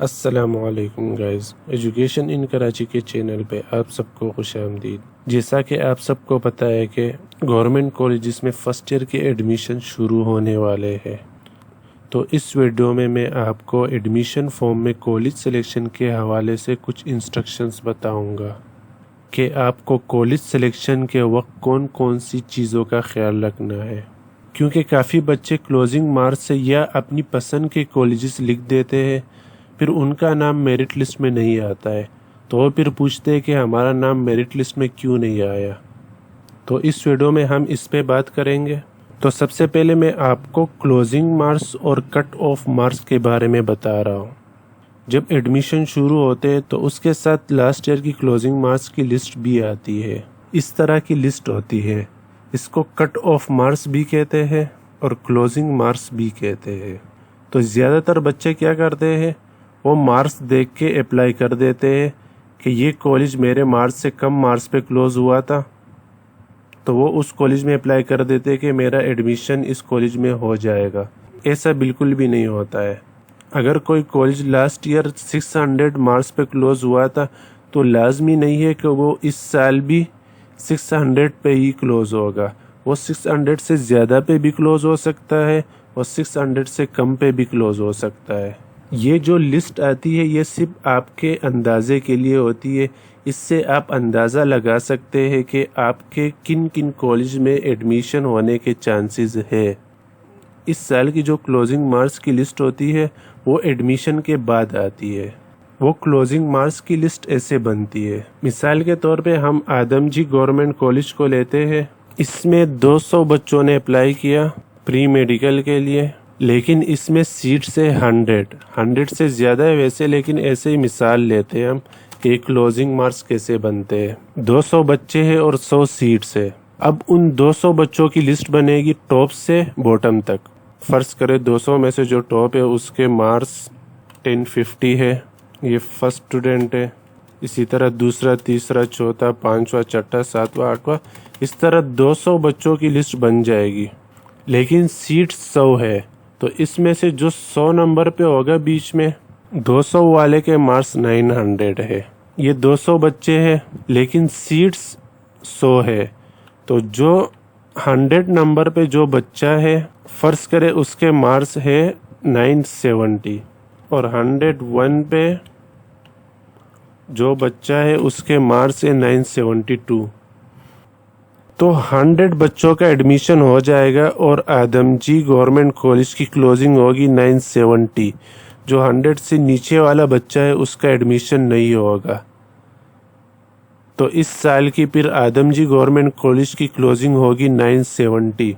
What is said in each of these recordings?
अस्सलामुअलैकुम guys, education in Karachi के channel पे आप सबको खुशामदीद। जैसा कि आप सबको पता है कि गवर्नमेंट कॉलेजेस में फ़र्स्ट ईयर के एडमिशन शुरू होने वाले हैं, तो इस वीडियो में मैं आपको एडमिशन फॉर्म में कॉलेज सिलेक्शन के हवाले से कुछ इंस्ट्रक्शंस बताऊंगा कि आपको कॉलेज सिलेक्शन के वक्त कौन कौन सी चीज़ों का ख्याल रखना है। क्योंकि काफ़ी बच्चे क्लोजिंग मार्क्स से या अपनी पसंद के कॉलेजेस लिख देते हैं, फिर उनका नाम मेरिट लिस्ट में नहीं आता है, तो वो फिर पूछते हैं कि हमारा नाम मेरिट लिस्ट में क्यों नहीं आया। तो इस वीडियो में हम इस पे बात करेंगे। तो सबसे पहले मैं आपको क्लोजिंग मार्क्स और कट ऑफ मार्क्स के बारे में बता रहा हूँ। जब एडमिशन शुरू होते हैं तो उसके साथ लास्ट ईयर की क्लोजिंग मार्क्स की लिस्ट भी आती है। इस तरह की लिस्ट होती है, इसको कट ऑफ मार्क्स भी कहते हैं और क्लोजिंग मार्क्स भी कहते हैं। तो ज़्यादातर बच्चे क्या करते हैं, वो मार्क्स देख के अप्लाई कर देते हैं कि ये कॉलेज मेरे मार्क्स से कम मार्क्स पे क्लोज हुआ था, तो वो उस कॉलेज में अप्लाई कर देते हैं कि मेरा एडमिशन इस कॉलेज में हो जाएगा। ऐसा बिल्कुल भी नहीं होता है। अगर कोई कॉलेज लास्ट ईयर 600 मार्क्स पे क्लोज हुआ था, तो लाजमी नहीं है कि वो इस साल भी 600 पे ही क्लोज होगा। वो 600 से ज़्यादा पे भी क्लोज हो सकता है और 600 से कम पे भी क्लोज हो सकता है। ये जो लिस्ट आती है ये सिर्फ आपके अंदाजे के लिए होती है। इससे आप अंदाज़ा लगा सकते हैं कि आपके किन किन कॉलेज में एडमिशन होने के चांसेस है। इस साल की जो क्लोजिंग मार्क्स की लिस्ट होती है वो एडमिशन के बाद आती है। वो क्लोजिंग मार्क्स की लिस्ट ऐसे बनती है। मिसाल के तौर पे हम आदमजी गवर्नमेंट कॉलेज को लेते हैं। इसमें 200 बच्चों ने अप्लाई किया प्री मेडिकल के लिए, लेकिन इसमें सीट से 100 से ज़्यादा है वैसे, लेकिन ऐसे ही मिसाल लेते हैं हम कि क्लोजिंग मार्क्स कैसे बनते हैं। 200 बच्चे हैं और 100 सीट्स है। अब उन 200 बच्चों की लिस्ट बनेगी टॉप से बॉटम तक। फर्ज करें 200 में से जो टॉप है उसके मार्क्स 1050 है, ये फर्स्ट स्टूडेंट है। इसी तरह दूसरा, तीसरा, चौथा, पांचवा, छठा, सातवां, आठवां, इस तरह 200 बच्चों की लिस्ट बन जाएगी। लेकिन सीट 100 है, तो इसमें से जो 100 नंबर पे होगा बीच में, 200 वाले के मार्क्स 900 है। ये 200 बच्चे हैं लेकिन सीट्स 100 है, तो जो 100 नंबर पे जो बच्चा है, फर्ज करें उसके मार्क्स है 970, और 101 पे जो बच्चा है उसके मार्क्स है 972। तो 100 बच्चों का एडमिशन हो जाएगा और आदमजी गवर्नमेंट कॉलेज की क्लोजिंग होगी 970। जो 100 से नीचे वाला बच्चा है उसका एडमिशन नहीं होगा। तो इस साल की फिर आदमजी गवर्नमेंट कॉलेज की क्लोजिंग होगी 970।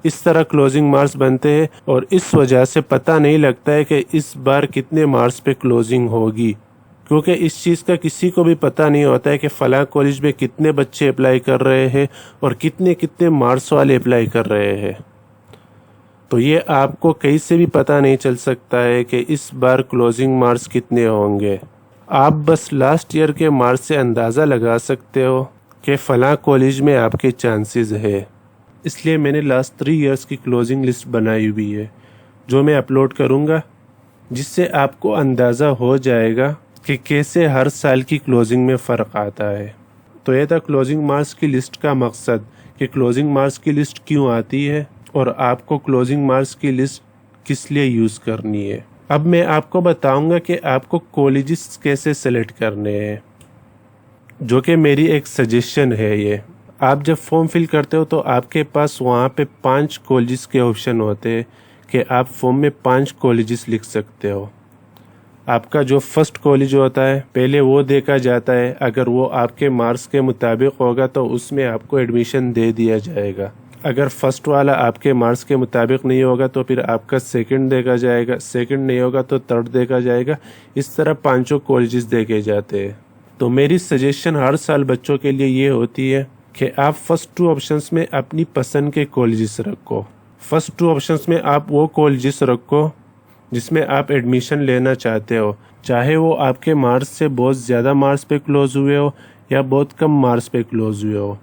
इस तरह क्लोजिंग मार्क्स बनते हैं और इस वजह से पता नहीं लगता है कि इस बार कितने मार्क्स पे क्लोजिंग होगी, क्योंकि इस चीज़ का किसी को भी पता नहीं होता है कि फ़लाँ कॉलेज में कितने बच्चे अप्लाई कर रहे हैं और कितने कितने मार्क्स वाले अप्लाई कर रहे हैं। तो ये आपको कहीं से भी पता नहीं चल सकता है कि इस बार क्लोजिंग मार्क्स कितने होंगे। आप बस लास्ट ईयर के मार्क्स से अंदाज़ा लगा सकते हो कि फ़लाँ कॉलेज में आपके चांसेस है। इसलिए मैंने लास्ट 3 इयर्स की क्लोजिंग लिस्ट बनाई हुई है, जो मैं अपलोड करूँगा, जिससे आपको अंदाज़ा हो जाएगा कि कैसे हर साल की क्लोजिंग में फ़र्क आता है। तो यह था क्लोजिंग मार्क्स की लिस्ट का मकसद, कि क्लोजिंग मार्क्स की लिस्ट क्यों आती है और आपको क्लोजिंग मार्क्स की लिस्ट किस लिए यूज़ करनी है। अब मैं आपको बताऊंगा कि आपको कॉलेजेस कैसे सेलेक्ट करने हैं, जो कि मेरी एक सजेशन है। ये आप जब फॉर्म फिल करते हो तो आपके पास वहाँ पे 5 कॉलेजेस के ऑप्शन होते हैं कि आप फॉर्म में 5 कॉलेजेस लिख सकते हो। आपका जो फर्स्ट कॉलेज होता है पहले वो देखा जाता है। अगर वो आपके मार्क्स के मुताबिक होगा तो उसमें आपको एडमिशन दे दिया जाएगा। अगर फर्स्ट वाला आपके मार्क्स के मुताबिक नहीं होगा तो फिर आपका सेकंड देखा जाएगा, सेकंड नहीं होगा तो थर्ड देखा जाएगा। इस तरह 5 कॉलेजेस देखे जाते हैं। तो मेरी सजेशन हर साल बच्चों के लिए ये होती है कि आप फर्स्ट 2 ऑप्शंस में अपनी पसंद के कॉलेजेस रखो। फर्स्ट 2 ऑप्शंस में आप वो कॉलेजेस रखो जिसमें आप एडमिशन लेना चाहते हो, चाहे वो आपके मार्क्स से बहुत ज़्यादा मार्क्स पे क्लोज हुए हो या बहुत कम मार्क्स पे क्लोज हुए हो।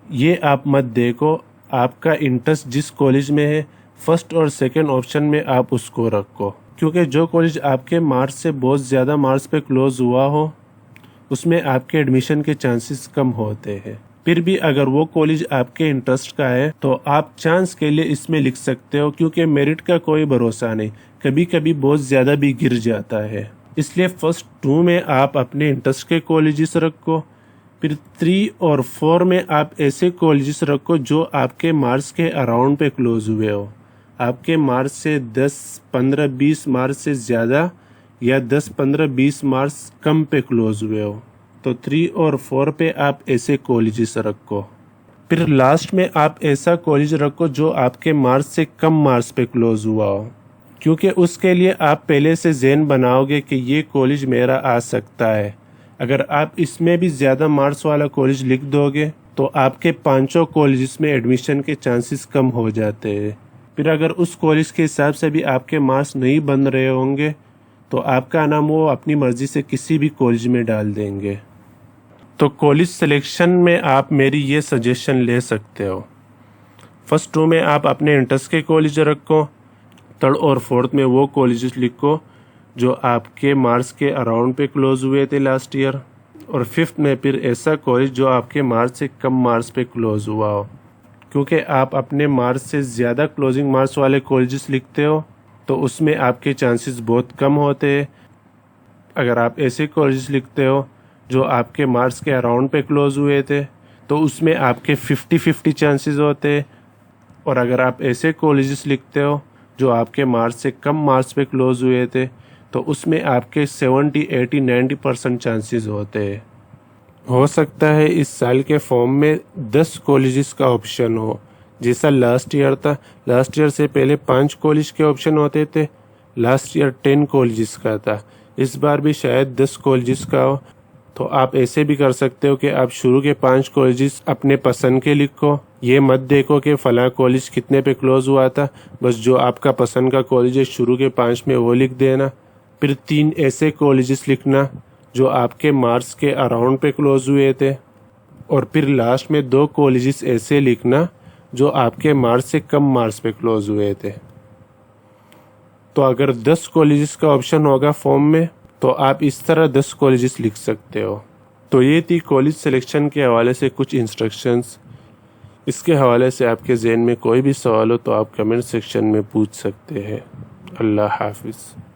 ये आप मत देखो, आपका इंटरेस्ट जिस कॉलेज में है फर्स्ट और सेकंड ऑप्शन में आप उसको रखो, क्योंकि जो कॉलेज आपके मार्क्स से बहुत ज़्यादा मार्क्स पे क्लोज हुआ हो उसमें आपके एडमिशन के चांसेस कम होते हैं। फिर भी अगर वो कॉलेज आपके इंटरेस्ट का है तो आप चांस के लिए इसमें लिख सकते हो, क्योंकि मेरिट का कोई भरोसा नहीं, कभी कभी बहुत ज़्यादा भी गिर जाता है। इसलिए फर्स्ट 2 में आप अपने इंटरेस्ट के कॉलेजेस रखो, फिर 3 और 4 में आप ऐसे कॉलेजेस रखो जो आपके मार्क्स के अराउंड पे क्लोज हुए हो, आपके मार्क्स से 10, 15, 20 मार्क्स से ज़्यादा या 10, 15, 20 मार्क्स कम पे क्लोज हुए हो। तो 3 और 4 पे आप ऐसे कॉलेजेस रखो। फिर लास्ट में आप ऐसा कॉलेज रखो जो आपके मार्क्स से कम मार्क्स पे क्लोज हुआ हो, क्योंकि उसके लिए आप पहले से ज़हन बनाओगे कि ये कॉलेज मेरा आ सकता है। अगर आप इसमें भी ज़्यादा मार्क्स वाला कॉलेज लिख दोगे तो आपके 5 कॉलेजेस में एडमिशन के चांसेस कम हो जाते हैं। फिर अगर उस कॉलेज के हिसाब से भी आपके मार्क्स नहीं बन रहे होंगे तो आपका नाम वो अपनी मर्ज़ी से किसी भी कॉलेज में डाल देंगे। तो कॉलेज सिलेक्शन में आप मेरी ये सजेशन ले सकते हो। फर्स्ट 2 में आप अपने इंटरेस्ट के कॉलेज रखो, 3rd और 4th में वो कॉलेजेस लिखो जो आपके मार्क्स के अराउंड पे क्लोज हुए थे लास्ट ईयर, और 5th में फिर ऐसा कॉलेज जो आपके मार्क्स से कम मार्क्स पे क्लोज हुआ हो, क्योंकि आप अपने मार्क्स से ज़्यादा क्लोजिंग मार्क्स वाले कॉलेजेस लिखते हो तो उसमें आपके चांसेस बहुत कम होते हैं। अगर आप ऐसे कॉलेजेस लिखते हो जो आपके मार्क्स के अराउंड पे क्लोज हुए थे तो उसमें आपके 50-50 चांसेस होते हैं, और अगर आप ऐसे कॉलेजेस लिखते हो जो आपके मार्क्स से कम मार्क्स पे क्लोज हुए थे तो उसमें आपके 70, 80, 90% चांसेस होते हैं। हो सकता है इस साल के फॉर्म में 10 कॉलेजेस का ऑप्शन हो, जैसा लास्ट ईयर था। लास्ट ईयर से पहले 5 कॉलेज के ऑप्शन होते थे, लास्ट ईयर 10 कॉलेजेस का था। इस बार भी शायद 10 कॉलेजेस का हो। तो आप ऐसे भी कर सकते हो कि आप शुरू के 5 कॉलेजेस अपने पसंद के लिखो, ये मत देखो कि फलां कॉलेज कितने पे क्लोज हुआ था, बस जो आपका पसंद का कॉलेज है शुरू के 5 में वो लिख देना। फिर 3 ऐसे कॉलेजेस लिखना जो आपके मार्क्स के अराउंड पे क्लोज हुए थे, और फिर लास्ट में 2 कॉलेजेस ऐसे लिखना जो आपके मार्क्स से कम मार्क्स पे क्लोज हुए थे। तो अगर 10 कॉलेजेस का ऑप्शन होगा फॉर्म में तो आप इस तरह 10 कॉलेजेस लिख सकते हो। तो ये थी कॉलेज सिलेक्शन के हवाले से कुछ इंस्ट्रक्शंस। इसके हवाले से आपके ज़हन में कोई भी सवाल हो तो आप कमेंट सेक्शन में पूछ सकते हैं। अल्लाह हाफिज़।